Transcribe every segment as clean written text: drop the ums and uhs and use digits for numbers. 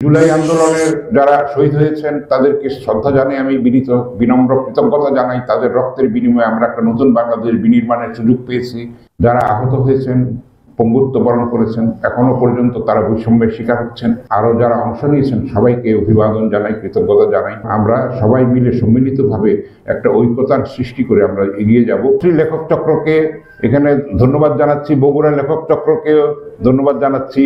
জুলাই আন্দোলনের যারা শহীদ হয়েছেন তাদেরকে শ্রদ্ধা জানাই, আমি বিনম্র কৃতজ্ঞতা জানাই। তাদের রক্তের বিনিময়ে আমরা একটা নতুন বাংলাদেশ বিনির্মাণের সুযোগ পেয়েছি। যারা আহত হয়েছেন, পঙ্গুত্ব বরণ করেছেন, এখনো পর্যন্ত তারা বৈষম্যের শিকার হচ্ছেন, আরো যারা অংশ নিয়েছেন সবাইকে অভিবাদন জানাই, কৃতজ্ঞতা জানাই। আমরা সবাই মিলে সম্মিলিতভাবে একটা ঐক্যতার সৃষ্টি করে আমরা এগিয়ে যাব। লেখক চক্রকে এখানে ধন্যবাদ জানাচ্ছি, বগুড়া লেখক চক্রকেও ধন্যবাদ জানাচ্ছি।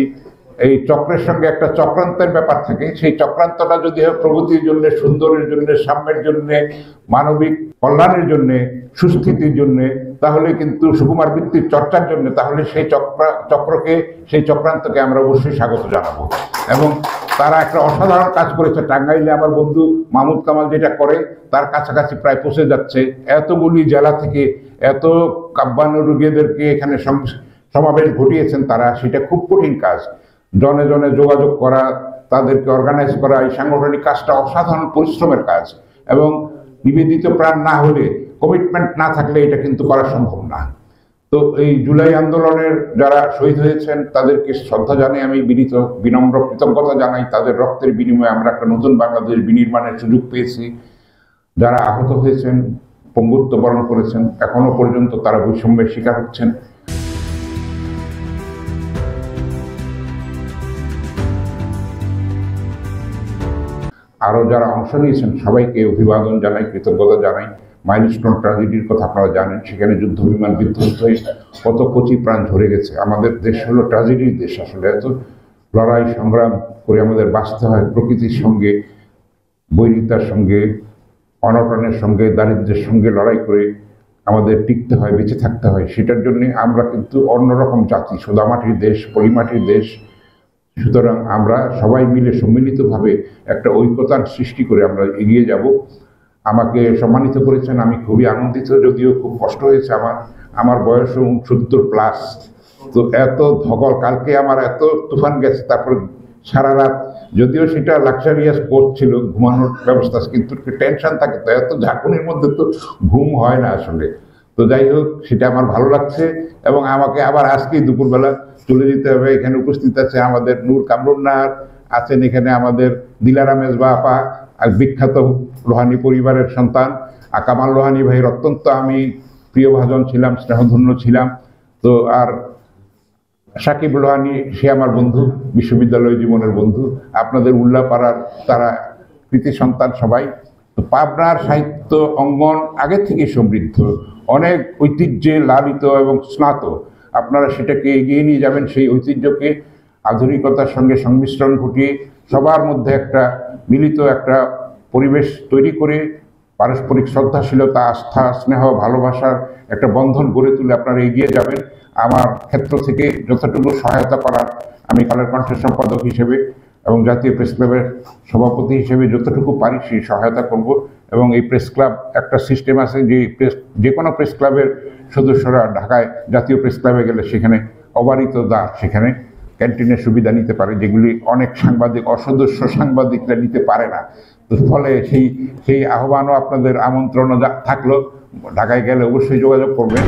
এই চক্রের সঙ্গে একটা চক্রান্তের ব্যাপার থাকে, সেই চক্রান্তটা যদি হয় প্রগতির জন্য, সুন্দরের জন্য, সাম্যের জন্য, মানবিক কল্যাণের জন্য, সুস্থিতির জন্য, তাহলে কিন্তু সুকুমার বৃত্তির চর্চার জন্য, তাহলে সেই চক্রকে, সেই চক্রান্তকে আমরা অবশ্যই স্বাগত জানাবো। এবং তারা একটা অসাধারণ কাজ করেছে। টাঙ্গাইলে আমার বন্ধু মাহমুদ কামাল যেটা করে তার কাছাকাছি প্রায় পৌঁছে যাচ্ছে। এতগুলি জেলা থেকে এত কাব্যান্ন রোগীদেরকে এখানে সমাবেশ ঘটিয়েছেন তারা, সেটা খুব কঠিন কাজ। জনে জনে যোগাযোগ করা, তাদেরকে অর্গানাইজ করা, এই সাংগঠনিক কাজটা অসাধারণ পরিশ্রমের কাজ। এবং নিবেদিত প্রাণ না হলে, কমিটমেন্ট না থাকলে এটা কিন্তু করা সম্ভব না। তো এই জুলাই আন্দোলনের যারা শহীদ হয়েছেন তাদেরকে শ্রদ্ধা জানাই, আমি বিনম্র কৃতজ্ঞতা জানাই। তাদের রক্তের বিনিময়ে আমরা একটা নতুন বাংলাদেশ বিনির্মাণের সুযোগ পেয়েছি। যারা আহত হয়েছেন, পঙ্গুত্ব বরণ করেছেন, এখনো পর্যন্ত তারা বৈষম্যের শিকার হচ্ছেন। আরো যারা অংশ নিয়েছেন সবাইকে অভিবাদন জানাই, কৃতজ্ঞতা জানাই। মাইলস্টোন ট্র্যাজেডির কথা আপনারা জানেন, সেখানে যুদ্ধ বিমান বিধ্বস্ত হয়ে কত কচি প্রাণ ঝরে গেছে। আমাদের দেশ হলো ট্র্যাজেডির দেশ। আসলে এত লড়াই সংগ্রাম করে আমাদের বাঁচতে হয়, প্রকৃতির সঙ্গে, বৈরিতার সঙ্গে, অনটনের সঙ্গে, দারিদ্র্যের সঙ্গে লড়াই করে আমাদের টিকতে হয়, বেঁচে থাকতে হয়। সেটার জন্যে আমরা কিন্তু অন্যরকম জাতি, সোদামাটির দেশ, পলিমাটির দেশ। সুতরাং আমরা সবাই মিলে সম্মিলিতভাবে একটা ঐক্যতার সৃষ্টি করে আমরা এগিয়ে যাব। আমাকে সম্মানিত করেছেন, আমি খুবই আনন্দিত, যদিও খুব কষ্ট হয়েছে। আমার বয়স 70+। তো এত ধকল, কালকে আমার এত তুফান গেছে, তারপর সারা রাত, যদিও সেটা লাক্সারিয়াস কোচ ছিল, ঘুমানোর ব্যবস্থা, কিন্তু টেনশন থাকে, তো এত ঝাঁকুনির মধ্যে তো ঘুম হয় না আসলে। তো যাই হোক, সেটা আমার ভালো লাগছে। এবং আমাকে আবার আজকেই দুপুরবেলা চলে যেতে হবে। এখানে উপস্থিত আছে আমাদের নূর কামরুন্নাহার, আছেন এখানে আমাদের দিলারা মেজবা আপা, আর বিখ্যাত লোহানী পরিবারের সন্তান কামাল লোহানী ভাইয়ের অত্যন্ত আমি প্রিয়ভাজন ছিলাম, স্নেহধন্য ছিলাম। তো আর সাকিব লোহানী, সে আমার বন্ধু, বিশ্ববিদ্যালয় জীবনের বন্ধু, আপনাদের উল্লাপাড়ার তারা কৃতি সন্তান সবাই। তো পাবনার সাহিত্য অঙ্গন আগে থেকে সমৃদ্ধ, অনেক ঐতিহ্যে লালিত এবং স্নাত। আপনারা সেটাকে এগিয়ে নিয়ে যাবেন, সেই ঐতিহ্যকে আধুনিকতার সঙ্গে সংমিশ্রণ ঘটিয়ে সবার মধ্যে একটা মিলিত একটা পরিবেশ তৈরি করে পারস্পরিক শ্রদ্ধাশীলতা, আস্থা, স্নেহ, ভালোবাসার একটা বন্ধন গড়ে তুলে আপনারা এগিয়ে যাবেন। আমার ক্ষেত্র থেকে যতটুকু সহায়তা করার, আমি কালের কণ্ঠের সম্পাদক হিসেবে এবং জাতীয় প্রেস ক্লাবের সভাপতি হিসেবে যতটুকু পারি সেই সহায়তা করব। এবং এই প্রেস ক্লাব একটা সিস্টেম আছে, যে কোনো প্রেস ক্লাবের সদস্যরা ঢাকায় জাতীয় প্রেস ক্লাবে গেলে সেখানে অবারিত দ্বার, সেখানে ক্যান্টিনের সুবিধা নিতে পারে, যেগুলি অনেক সাংবাদিক, অসদস্য সাংবাদিকরা নিতে পারে না। তো ফলে সেই আহ্বানও আপনাদের আমন্ত্রণও থাকলো, ঢাকায় গেলে অবশ্যই যোগাযোগ করবেন।